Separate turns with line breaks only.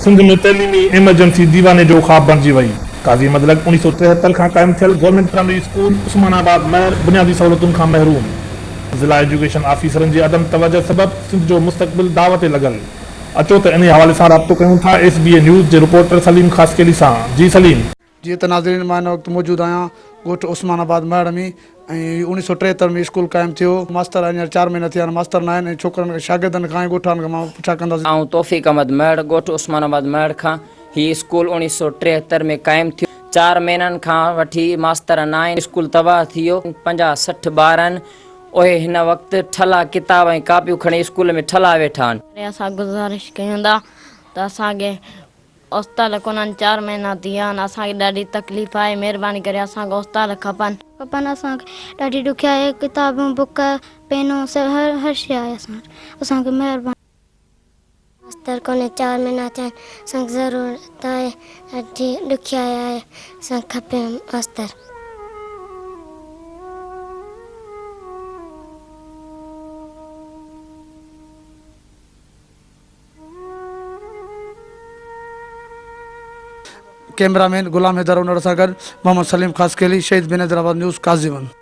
सिंध में तैलीमी एमरजेंसी दीवाने जो ख्वाब बणिजी वई। काज़ी मदलक 1973 खां क़ाइम थियल गवर्नमेंट प्राइमरी स्कूल उस्मानाबाद महर बुनियादी सहूलतुनि खां महरूम। ज़िला एजुकेशन ऑफिसरनि जी अदम तवजह सबब सिंध जो मुस्तक़बिल दाव ते लॻल। अचो त इन हवाले सां राब्तो कयूं था SBA न्यूज़ जे रिपोर्टर सलीम खसखेली सां। जी सलीम।
जी त नाज़रीन, मां हिन वक़्तु मौजूदु आहियां ॻोठ उस्मानाबाद महर में। ऐं 1973 में स्कूल क़ाइमु थियो। मास्तर अञा 4 महीना थिया आहिनि, मास्तर न आहिनि। ऐं छोकिरनि शागिर्दनि खां ऐं ॻोठनि खां मां पुछा कंदासीं।
आऊं तौफ़ीक़ अहमद महर, ॻोठ उस्मानाबाद महर खां। हीउ स्कूल 1973 में क़ाइमु थियो। 4 महीननि खां वठी मास्तर न आहिनि। स्कूल तबाह थी वियो। 50-60 ॿार आहिनि। उहे हिन वक़्तु ठला किताब ऐं कापियूं खणी स्कूल में ठला वेठा आहिनि।
असां गुज़ारिश कयूं था त असांखे उस्ताद कोन्हनि, 4 महीना थी विया आहिनि। असांखे ॾाढी तकलीफ़ आहे। महिरबानी करे असांखे उस्ताद खपनि। असांखे ॾाढी ॾुखिया आहे। किताबूं, बुक, पेनूं सभु हर शइ आहे। असांखे महिरबानी। मास्तर कोन्हे, 4 महीना थिया आहिनि। असांखे ज़रूरत आहे, ॾाढी ॾुखिया आहे। असांखे खपे मास्तर।
कैमरामैन गुलाम हैदर सां गॾु मोहम्मद सलीम खसखेली, शहीद बिन हैदराबाद न्यूज़ काज़ीवन।